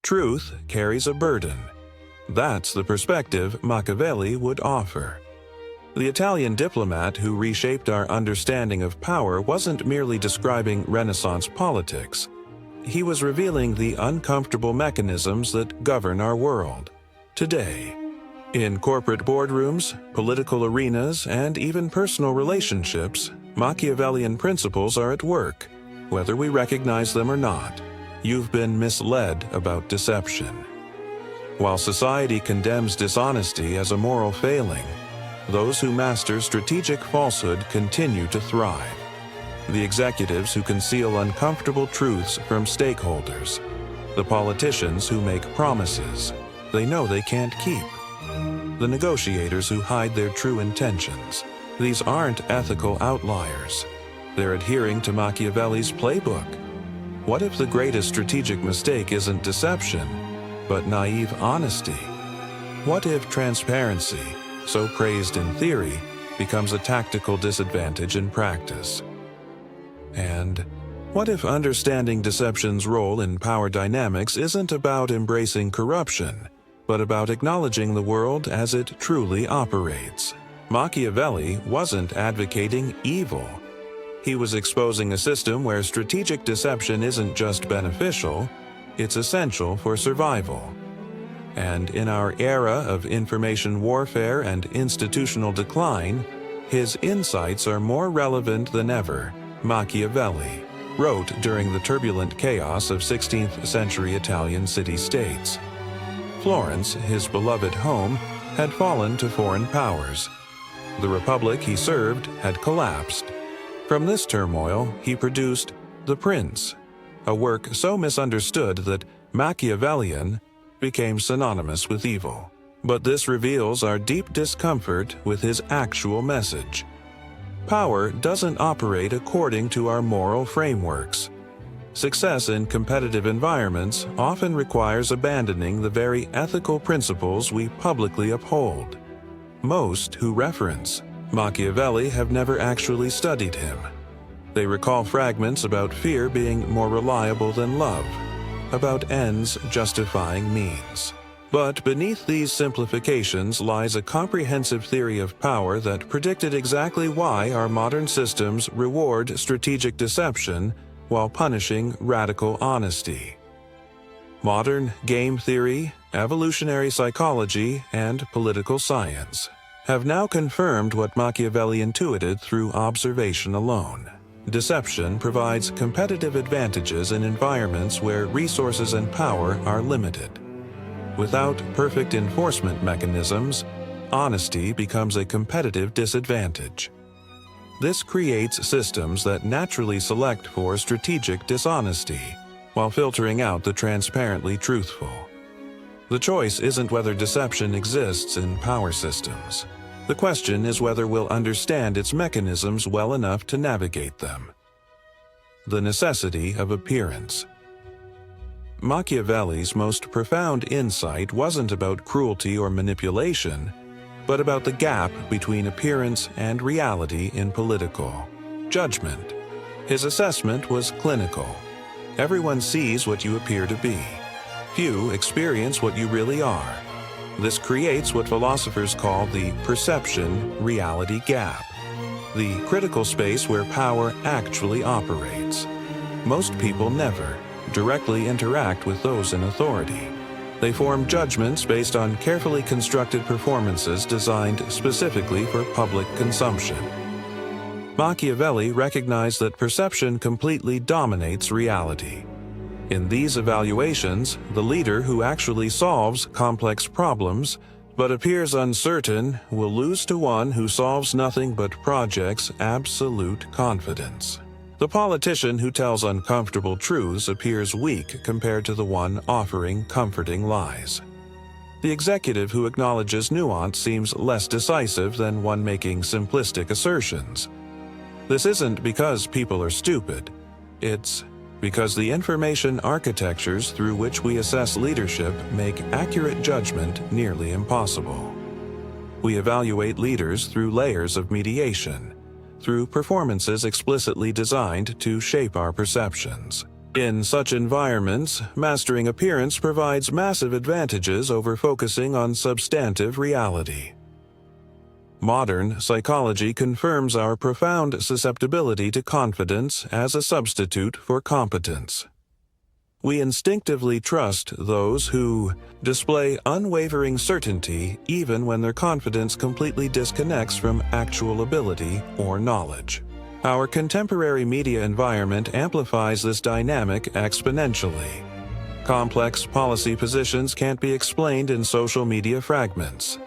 Truth carries a burden. That's the perspective Machiavelli would offer. The Italian diplomat who reshaped our understanding of power wasn't merely describing Renaissance politics. He was revealing the uncomfortable mechanisms that govern our world today. In corporate boardrooms, political arenas, and even personal relationships, Machiavellian principles are at work, whether we recognize them or not. You've been misled about deception. While society condemns dishonesty as a moral failing, those who master strategic falsehood continue to thrive. The executives who conceal uncomfortable truths from stakeholders. The politicians who make promises they know they can't keep. The negotiators who hide their true intentions. These aren't ethical outliers. They're adhering to Machiavelli's playbook. What if the greatest strategic mistake isn't deception, but naive honesty? What if transparency, so praised in theory, becomes a tactical disadvantage in practice? And what if understanding deception's role in power dynamics isn't about embracing corruption, but about acknowledging the world as it truly operates? Machiavelli wasn't advocating evil. He was exposing a system where strategic deception isn't just beneficial, it's essential for survival. And in our era of information warfare and institutional decline, his insights are more relevant than ever. Machiavelli wrote during the turbulent chaos of 16th century Italian city-states. Florence, his beloved home, had fallen to foreign powers. The republic he served had collapsed. From this turmoil, he produced The Prince, a work so misunderstood that Machiavellian became synonymous with evil. But this reveals our deep discomfort with his actual message. Power doesn't operate according to our moral frameworks. Success in competitive environments often requires abandoning the very ethical principles we publicly uphold. Most who reference Machiavelli have never actually studied him. They recall fragments about fear being more reliable than love, about ends justifying means. But beneath these simplifications lies a comprehensive theory of power that predicted exactly why our modern systems reward strategic deception while punishing radical honesty. Modern game theory, evolutionary psychology, and political science have now confirmed what Machiavelli intuited through observation alone. Deception provides competitive advantages in environments where resources and power are limited. Without perfect enforcement mechanisms, honesty becomes a competitive disadvantage. This creates systems that naturally select for strategic dishonesty, while filtering out the transparently truthful. The choice isn't whether deception exists in power systems. The question is whether we'll understand its mechanisms well enough to navigate them. The necessity of appearance. Machiavelli's most profound insight wasn't about cruelty or manipulation, but about the gap between appearance and reality in political judgment. His assessment was clinical. Everyone sees what you appear to be. Few experience what you really are. This creates what philosophers call the perception-reality gap, the critical space where power actually operates. Most people never directly interact with those in authority. They form judgments based on carefully constructed performances designed specifically for public consumption. Machiavelli recognized that perception completely dominates reality. In these evaluations, the leader who actually solves complex problems but appears uncertain will lose to one who solves nothing but projects absolute confidence. The politician who tells uncomfortable truths appears weak compared to the one offering comforting lies. The executive who acknowledges nuance seems less decisive than one making simplistic assertions. This isn't because people are stupid. It's because the information architectures through which we assess leadership make accurate judgment nearly impossible. We evaluate leaders through layers of mediation, through performances explicitly designed to shape our perceptions. In such environments, mastering appearance provides massive advantages over focusing on substantive reality. Modern psychology confirms our profound susceptibility to confidence as a substitute for competence. We instinctively trust those who display unwavering certainty even when their confidence completely disconnects from actual ability or knowledge. Our contemporary media environment amplifies this dynamic exponentially. Complex policy positions can't be explained in social media fragments.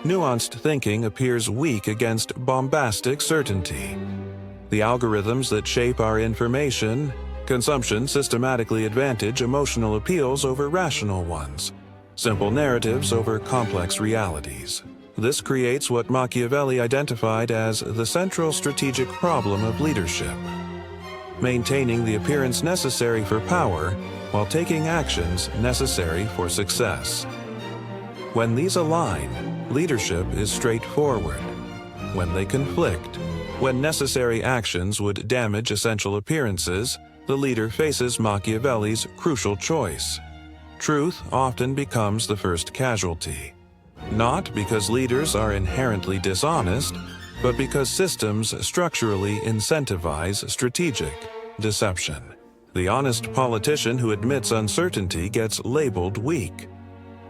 Nuanced thinking appears weak against bombastic certainty. The algorithms that shape our information consumption systematically advantage emotional appeals over rational ones, simple narratives over complex realities. This creates what Machiavelli identified as the central strategic problem of leadership: maintaining the appearance necessary for power while taking actions necessary for success. When these align, leadership is straightforward. When they conflict, when necessary actions would damage essential appearances, the leader faces Machiavelli's crucial choice. Truth often becomes the first casualty. Not because leaders are inherently dishonest, but because systems structurally incentivize strategic deception. The honest politician who admits uncertainty gets labeled weak.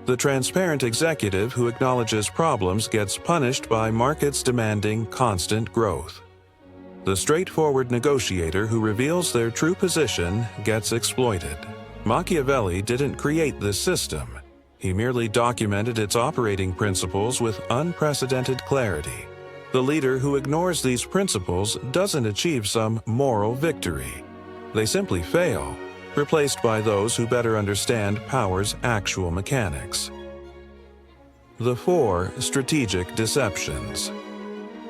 The transparent executive who acknowledges problems gets punished by markets demanding constant growth. The straightforward negotiator who reveals their true position gets exploited. Machiavelli didn't create this system. He merely documented its operating principles with unprecedented clarity. The leader who ignores these principles doesn't achieve some moral victory. They simply fail, replaced by those who better understand power's actual mechanics. The 4 strategic deceptions.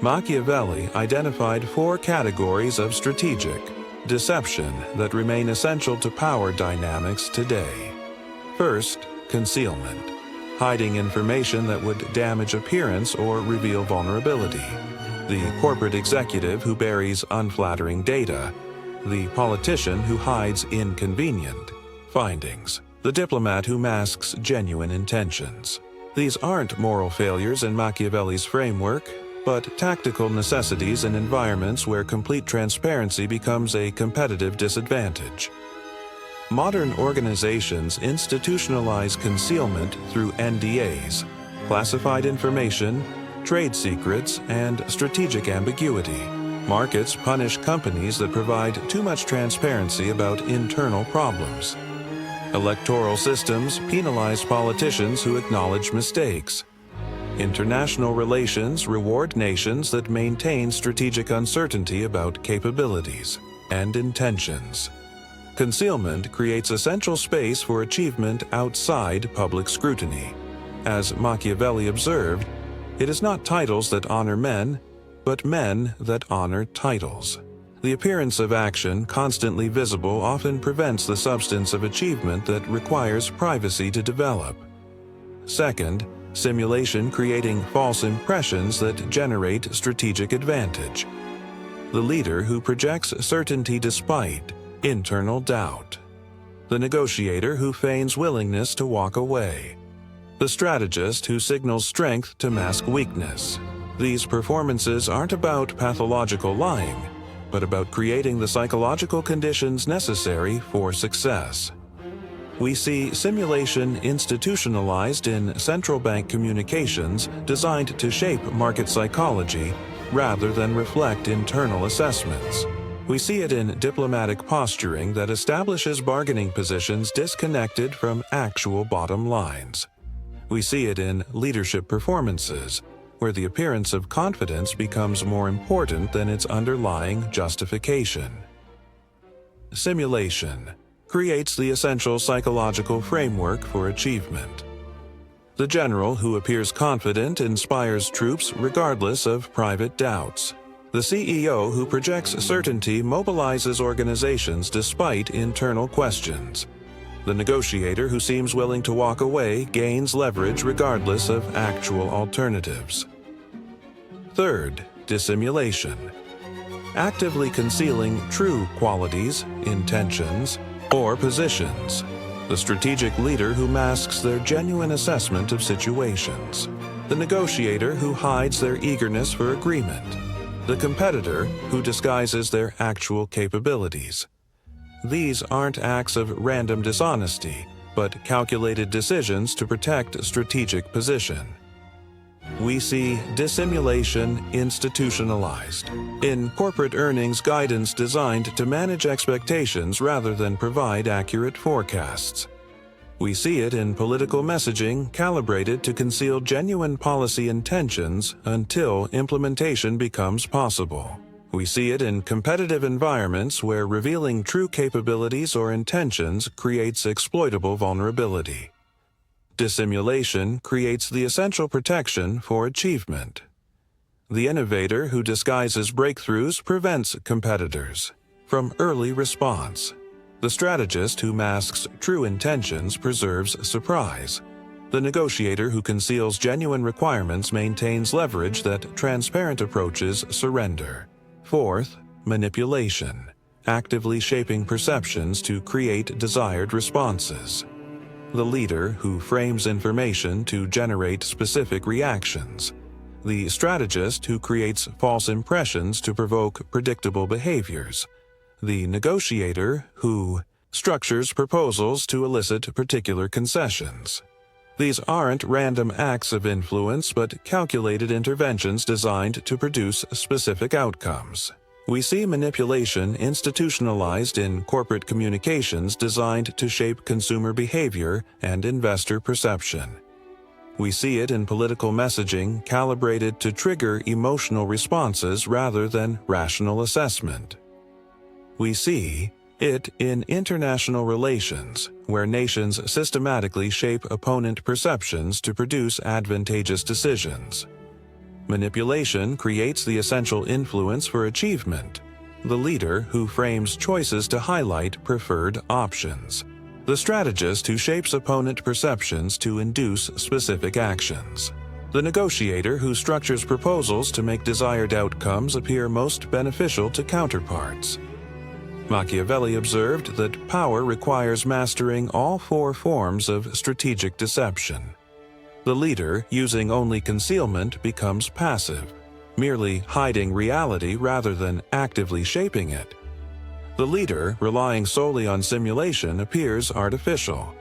Machiavelli identified 4 categories of strategic deception that remain essential to power dynamics today. First, concealment, hiding information that would damage appearance or reveal vulnerability. The corporate executive who buries unflattering data. The politician who hides inconvenient findings. The diplomat who masks genuine intentions. These aren't moral failures in Machiavelli's framework, but tactical necessities in environments where complete transparency becomes a competitive disadvantage. Modern organizations institutionalize concealment through NDAs, classified information, trade secrets, and strategic ambiguity. Markets punish companies that provide too much transparency about internal problems. Electoral systems penalize politicians who acknowledge mistakes. International relations reward nations that maintain strategic uncertainty about capabilities and intentions. Concealment creates essential space for achievement outside public scrutiny. As Machiavelli observed, it is not titles that honor men, but men that honor titles. The appearance of action constantly visible often prevents the substance of achievement that requires privacy to develop. Second, simulation creating false impressions that generate strategic advantage. The leader who projects certainty despite internal doubt. The negotiator who feigns willingness to walk away. The strategist who signals strength to mask weakness. These performances aren't about pathological lying, but about creating the psychological conditions necessary for success. We see simulation institutionalized in central bank communications designed to shape market psychology rather than reflect internal assessments. We see it in diplomatic posturing that establishes bargaining positions disconnected from actual bottom lines. We see it in leadership performances, where the appearance of confidence becomes more important than its underlying justification. Simulation creates the essential psychological framework for achievement. The general who appears confident inspires troops regardless of private doubts. The CEO who projects certainty mobilizes organizations despite internal questions. The negotiator who seems willing to walk away gains leverage regardless of actual alternatives. Third, dissimulation. Actively concealing true qualities, intentions, Or positions. The strategic leader who masks their genuine assessment of situations. The negotiator who hides their eagerness for agreement. The competitor who disguises their actual capabilities. These aren't acts of random dishonesty, but calculated decisions to protect strategic position. We see dissimulation institutionalized in corporate earnings guidance designed to manage expectations rather than provide accurate forecasts. We see it in political messaging calibrated to conceal genuine policy intentions until implementation becomes possible. We see it in competitive environments where revealing true capabilities or intentions creates exploitable vulnerability. Dissimulation creates the essential protection for achievement. The innovator who disguises breakthroughs prevents competitors from early response. The strategist who masks true intentions preserves surprise. The negotiator who conceals genuine requirements maintains leverage that transparent approaches surrender. Fourth, manipulation, actively shaping perceptions to create desired responses. The leader who frames information to generate specific reactions. The strategist who creates false impressions to provoke predictable behaviors. The negotiator who structures proposals to elicit particular concessions. These aren't random acts of influence but calculated interventions designed to produce specific outcomes. We see manipulation institutionalized in corporate communications designed to shape consumer behavior and investor perception. We see it in political messaging calibrated to trigger emotional responses rather than rational assessment. We see it in international relations, where nations systematically shape opponent perceptions to produce advantageous decisions. Manipulation creates the essential influence for achievement. The leader who frames choices to highlight preferred options. The strategist who shapes opponent perceptions to induce specific actions. The negotiator who structures proposals to make desired outcomes appear most beneficial to counterparts. Machiavelli observed that power requires mastering all four forms of strategic deception. The leader, using only concealment, becomes passive, merely hiding reality rather than actively shaping it. The leader, relying solely on simulation, appears artificial,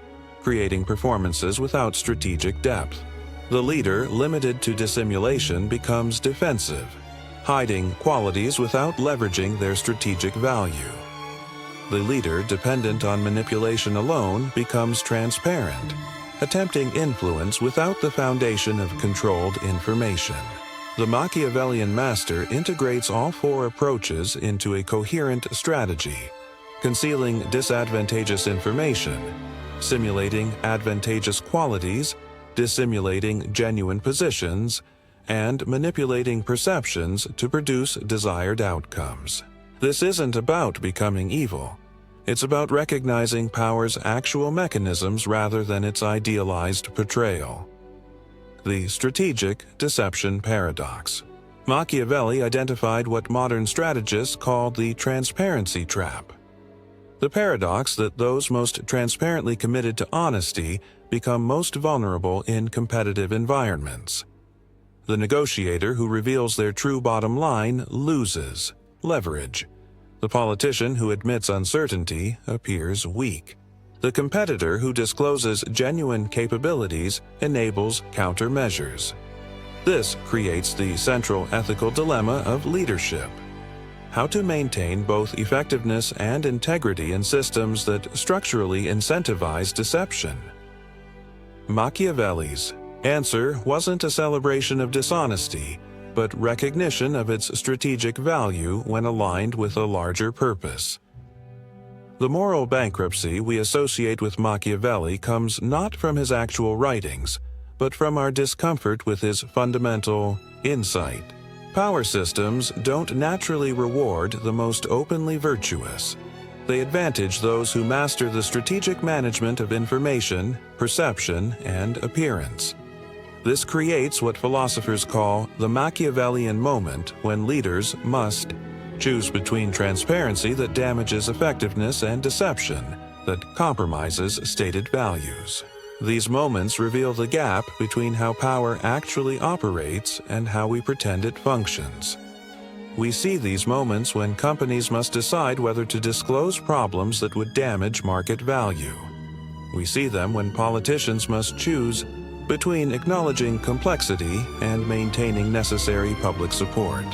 creating performances without strategic depth. The leader, limited to dissimulation, becomes defensive, hiding qualities without leveraging their strategic value. The leader, dependent on manipulation alone, becomes transparent, attempting influence without the foundation of controlled information. The Machiavellian master integrates all four approaches into a coherent strategy, concealing disadvantageous information, simulating advantageous qualities, dissimulating genuine positions, and manipulating perceptions to produce desired outcomes. This isn't about becoming evil. It's about recognizing power's actual mechanisms rather than its idealized portrayal. The strategic deception paradox. Machiavelli identified what modern strategists called the transparency trap. The paradox that those most transparently committed to honesty become most vulnerable in competitive environments. The negotiator who reveals their true bottom line loses leverage. The politician who admits uncertainty appears weak. The competitor who discloses genuine capabilities enables countermeasures. This creates the central ethical dilemma of leadership: how to maintain both effectiveness and integrity in systems that structurally incentivize deception. Machiavelli's answer wasn't a celebration of dishonesty, but recognition of its strategic value when aligned with a larger purpose. The moral bankruptcy we associate with Machiavelli comes not from his actual writings, but from our discomfort with his fundamental insight. Power systems don't naturally reward the most openly virtuous. They advantage those who master the strategic management of information, perception, and appearance. This creates what philosophers call the Machiavellian moment, when leaders must choose between transparency that damages effectiveness and deception that compromises stated values. These moments reveal the gap between how power actually operates and how we pretend it functions. We see these moments when companies must decide whether to disclose problems that would damage market value. We see them when politicians must choose between acknowledging complexity and maintaining necessary public support.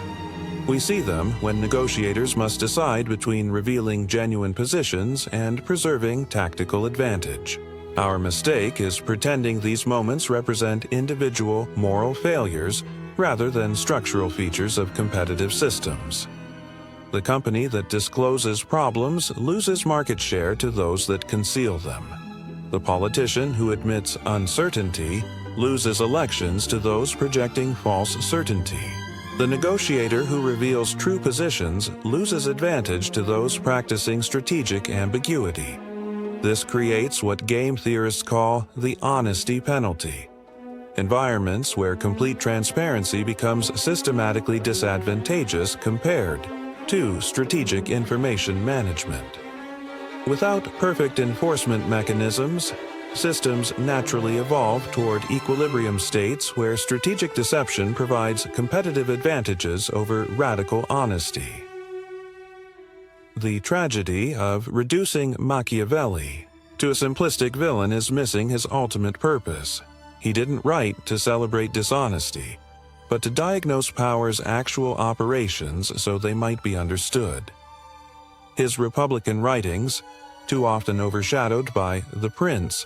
We see them when negotiators must decide between revealing genuine positions and preserving tactical advantage. Our mistake is pretending these moments represent individual moral failures rather than structural features of competitive systems. The company that discloses problems loses market share to those that conceal them. The politician who admits uncertainty loses elections to those projecting false certainty. The negotiator who reveals true positions loses advantage to those practicing strategic ambiguity. This creates what game theorists call the honesty penalty. Environments where complete transparency becomes systematically disadvantageous compared to strategic information management. Without perfect enforcement mechanisms, systems naturally evolve toward equilibrium states where strategic deception provides competitive advantages over radical honesty. The tragedy of reducing Machiavelli to a simplistic villain is missing his ultimate purpose. He didn't write to celebrate dishonesty, but to diagnose power's actual operations so they might be understood. His Republican writings, too often overshadowed by The Prince,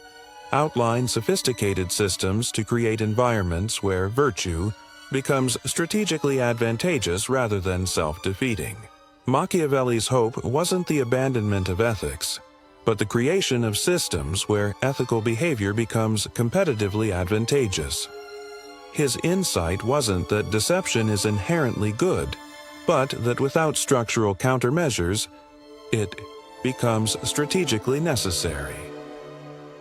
outline sophisticated systems to create environments where virtue becomes strategically advantageous rather than self-defeating. Machiavelli's hope wasn't the abandonment of ethics, but the creation of systems where ethical behavior becomes competitively advantageous. His insight wasn't that deception is inherently good, but that without structural countermeasures, it becomes strategically necessary.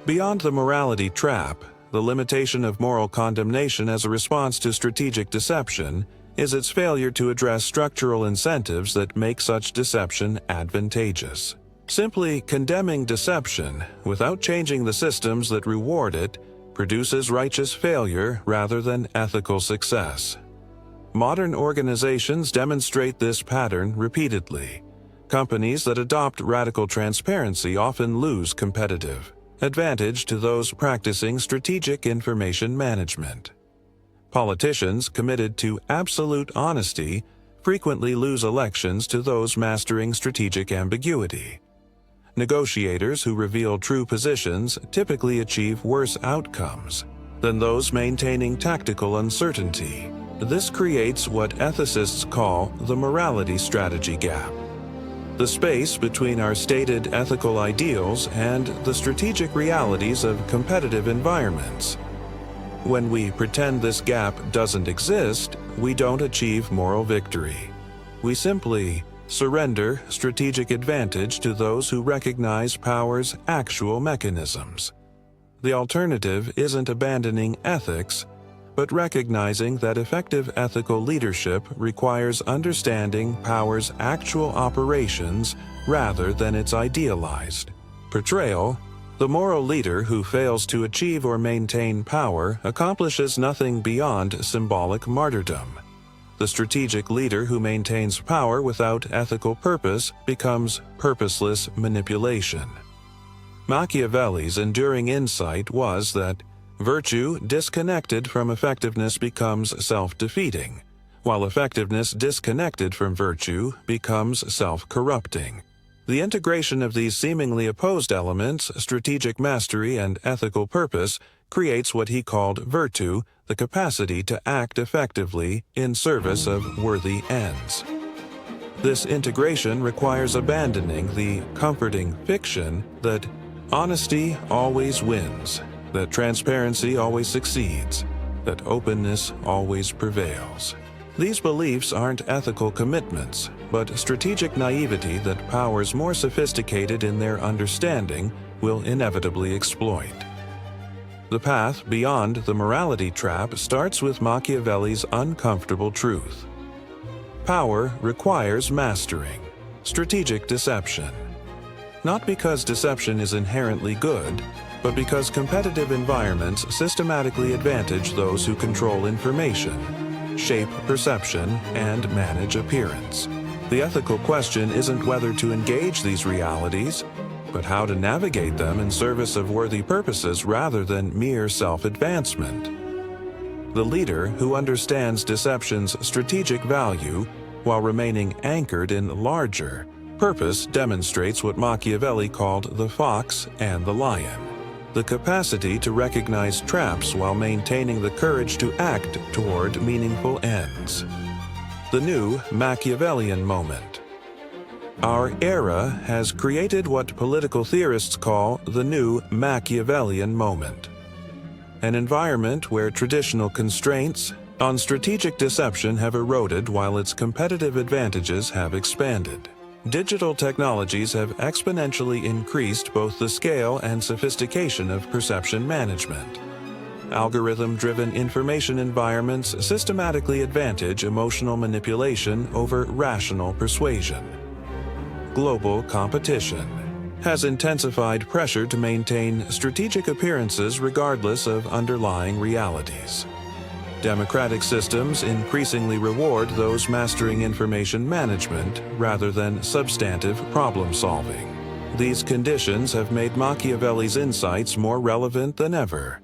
Beyond the morality trap, the limitation of moral condemnation as a response to strategic deception is its failure to address structural incentives that make such deception advantageous. Simply condemning deception without changing the systems that reward it produces righteous failure rather than ethical success. Modern organizations demonstrate this pattern repeatedly. Companies that adopt radical transparency often lose competitive advantage to those practicing strategic information management. Politicians committed to absolute honesty frequently lose elections to those mastering strategic ambiguity. Negotiators who reveal true positions typically achieve worse outcomes than those maintaining tactical uncertainty. This creates what ethicists call the morality strategy gap, the space between our stated ethical ideals and the strategic realities of competitive environments. When we pretend this gap doesn't exist, we don't achieve moral victory. We simply surrender strategic advantage to those who recognize power's actual mechanisms. The alternative isn't abandoning ethics, but recognizing that effective ethical leadership requires understanding power's actual operations rather than its idealized portrayal. The moral leader who fails to achieve or maintain power accomplishes nothing beyond symbolic martyrdom. The strategic leader who maintains power without ethical purpose becomes purposeless manipulation. Machiavelli's enduring insight was that virtue disconnected from effectiveness becomes self-defeating, while effectiveness disconnected from virtue becomes self-corrupting. The integration of these seemingly opposed elements, strategic mastery and ethical purpose, creates what he called virtue, the capacity to act effectively in service of worthy ends. This integration requires abandoning the comforting fiction that honesty always wins, that transparency always succeeds, that openness always prevails. These beliefs aren't ethical commitments, but strategic naivety that powers more sophisticated in their understanding will inevitably exploit. The path beyond the morality trap starts with Machiavelli's uncomfortable truth. Power requires mastering strategic deception. not because deception is inherently good, but because competitive environments systematically advantage those who control information, shape perception, and manage appearance. The ethical question isn't whether to engage these realities, but how to navigate them in service of worthy purposes rather than mere self-advancement. The leader who understands deception's strategic value while remaining anchored in larger purpose demonstrates what Machiavelli called the fox and the lion: the capacity to recognize traps while maintaining the courage to act toward meaningful ends. The new Machiavellian moment. Our era has created what political theorists call the new Machiavellian moment, an environment where traditional constraints on strategic deception have eroded while its competitive advantages have expanded. Digital technologies have exponentially increased both the scale and sophistication of perception management. Algorithm-driven information environments systematically advantage emotional manipulation over rational persuasion. Global competition has intensified pressure to maintain strategic appearances regardless of underlying realities. Democratic systems increasingly reward those mastering information management rather than substantive problem-solving. These conditions have made Machiavelli's insights more relevant than ever.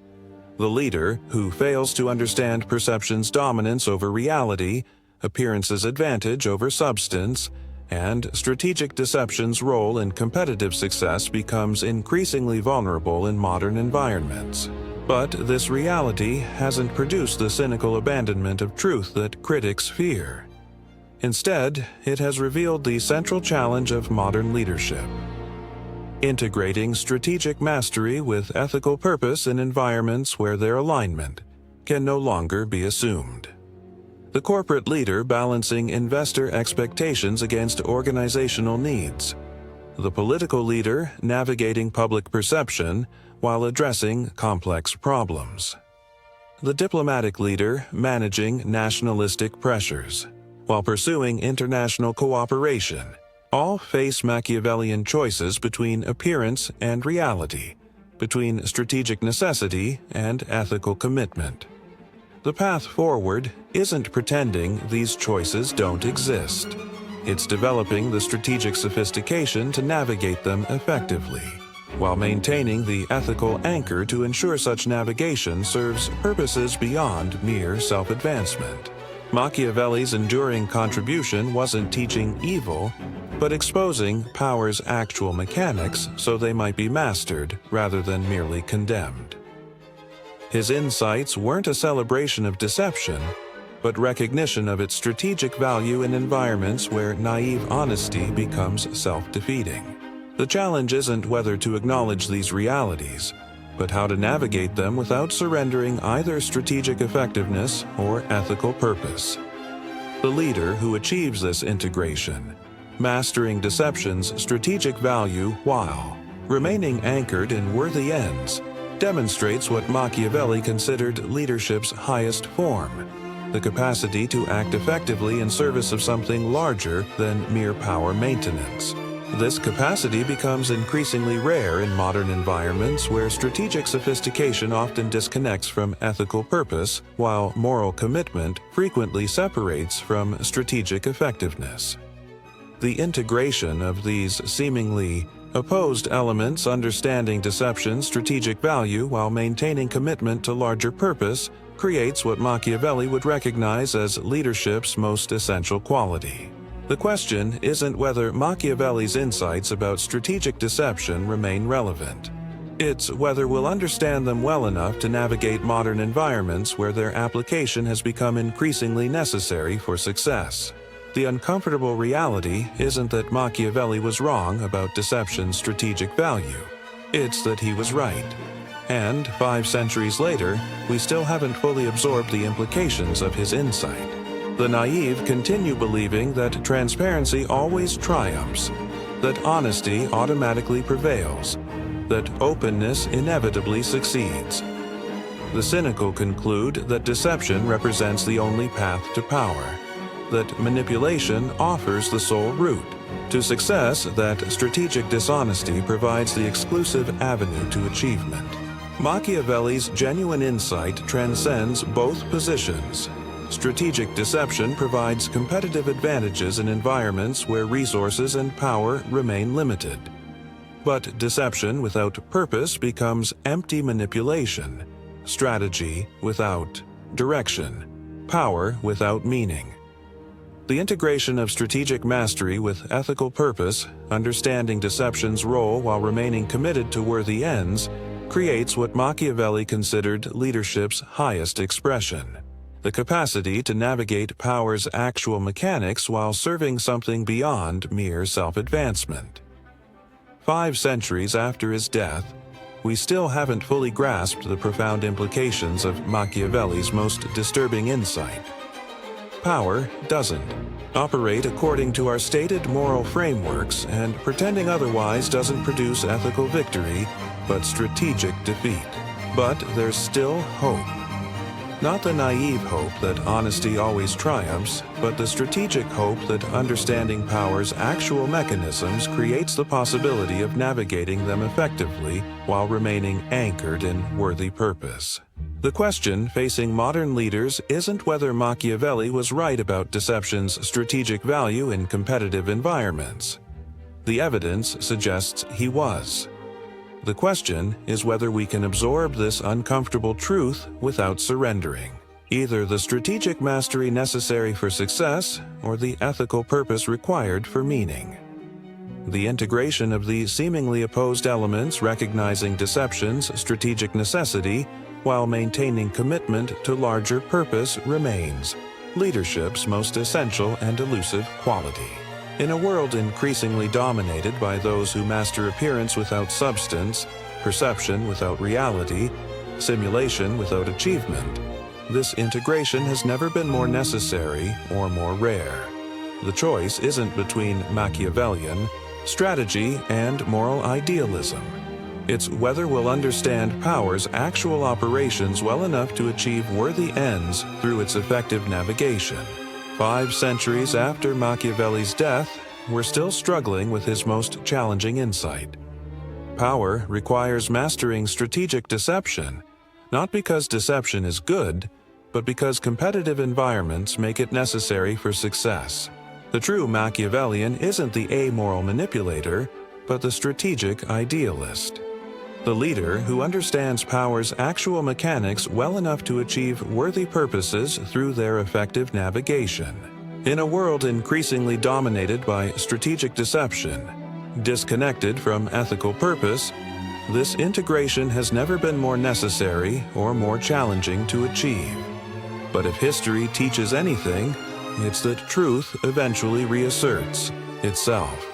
The leader who fails to understand perception's dominance over reality, appearance's advantage over substance, and strategic deception's role in competitive success becomes increasingly vulnerable in modern environments. But this reality hasn't produced the cynical abandonment of truth that critics fear. Instead, it has revealed the central challenge of modern leadership: integrating strategic mastery with ethical purpose in environments where their alignment can no longer be assumed. The corporate leader balancing investor expectations against organizational needs. The political leader navigating public perception while addressing complex problems. The diplomatic leader managing nationalistic pressures while pursuing international cooperation. All face Machiavellian choices between appearance and reality, between strategic necessity and ethical commitment. The path forward isn't pretending these choices don't exist. It's developing the strategic sophistication to navigate them effectively, while maintaining the ethical anchor to ensure such navigation serves purposes beyond mere self-advancement. Machiavelli's enduring contribution wasn't teaching evil, but exposing power's actual mechanics so they might be mastered rather than merely condemned. His insights weren't a celebration of deception, but recognition of its strategic value in environments where naive honesty becomes self-defeating. The challenge isn't whether to acknowledge these realities, but how to navigate them without surrendering either strategic effectiveness or ethical purpose. The leader who achieves this integration, mastering deception's strategic value while remaining anchored in worthy ends, demonstrates what Machiavelli considered leadership's highest form: the capacity to act effectively in service of something larger than mere power maintenance. This capacity becomes increasingly rare in modern environments where strategic sophistication often disconnects from ethical purpose, while moral commitment frequently separates from strategic effectiveness. The integration of these seemingly opposed elements, understanding deception's strategic value while maintaining commitment to larger purpose, creates what Machiavelli would recognize as leadership's most essential quality. The question isn't whether Machiavelli's insights about strategic deception remain relevant. It's whether we'll understand them well enough to navigate modern environments where their application has become increasingly necessary for success. The uncomfortable reality isn't that Machiavelli was wrong about deception's strategic value. It's that he was right. And 5 centuries later, we still haven't fully absorbed the implications of his insight. The naive continue believing that transparency always triumphs, that honesty automatically prevails, that openness inevitably succeeds. The cynical conclude that deception represents the only path to power, that manipulation offers the sole route, To success, that strategic dishonesty provides the exclusive avenue to achievement. Machiavelli's genuine insight transcends both positions. Strategic deception provides competitive advantages in environments where resources and power remain limited. But deception without purpose becomes empty manipulation, strategy without direction, power without meaning. The integration of strategic mastery with ethical purpose, understanding deception's role while remaining committed to worthy ends, creates what Machiavelli considered leadership's highest expression: the capacity to navigate power's actual mechanics while serving something beyond mere self-advancement. 5 centuries after his death, we still haven't fully grasped the profound implications of Machiavelli's most disturbing insight. Power doesn't operate according to our stated moral frameworks, and pretending otherwise doesn't produce ethical victory, but strategic defeat. But there's still hope. Not the naive hope that honesty always triumphs, but the strategic hope that understanding power's actual mechanisms creates the possibility of navigating them effectively while remaining anchored in worthy purpose. The question facing modern leaders isn't whether Machiavelli was right about deception's strategic value in competitive environments. The evidence suggests he was. The question is whether we can absorb this uncomfortable truth without surrendering. Either the strategic mastery necessary for success or the ethical purpose required for meaning. The integration of these seemingly opposed elements, recognizing deception's strategic necessity while maintaining commitment to larger purpose, remains leadership's most essential and elusive quality. In a world increasingly dominated by those who master appearance without substance, perception without reality, simulation without achievement, this integration has never been more necessary or more rare. The choice isn't between Machiavellian strategy and moral idealism. It's whether we'll understand power's actual operations well enough to achieve worthy ends through its effective navigation. 5 centuries after Machiavelli's death, we're still struggling with his most challenging insight. Power requires mastering strategic deception, not because deception is good, but because competitive environments make it necessary for success. The true Machiavellian isn't the amoral manipulator, but the strategic idealist. The leader who understands power's actual mechanics well enough to achieve worthy purposes through their effective navigation. In a world increasingly dominated by strategic deception, disconnected from ethical purpose, this integration has never been more necessary or more challenging to achieve. But if history teaches anything, it's that truth eventually reasserts itself.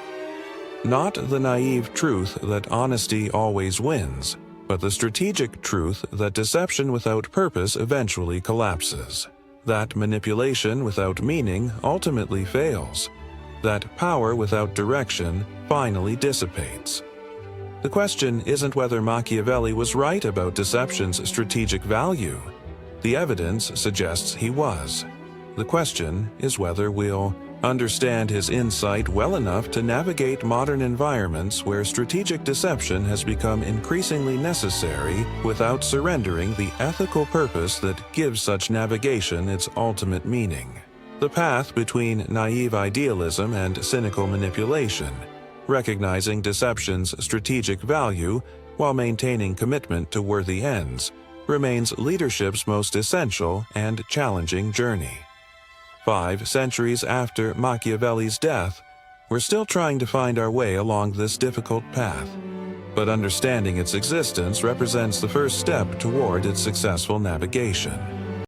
Not the naive truth that honesty always wins, but the strategic truth that deception without purpose eventually collapses. That manipulation without meaning ultimately fails. That power without direction finally dissipates. The question isn't whether Machiavelli was right about deception's strategic value. The evidence suggests he was. The question is whether we'll understand his insight well enough to navigate modern environments where strategic deception has become increasingly necessary without surrendering the ethical purpose that gives such navigation its ultimate meaning. The path between naive idealism and cynical manipulation, recognizing deception's strategic value while maintaining commitment to worthy ends, remains leadership's most essential and challenging journey. 5 centuries after Machiavelli's death, we're still trying to find our way along this difficult path. But understanding its existence represents the first step toward its successful navigation.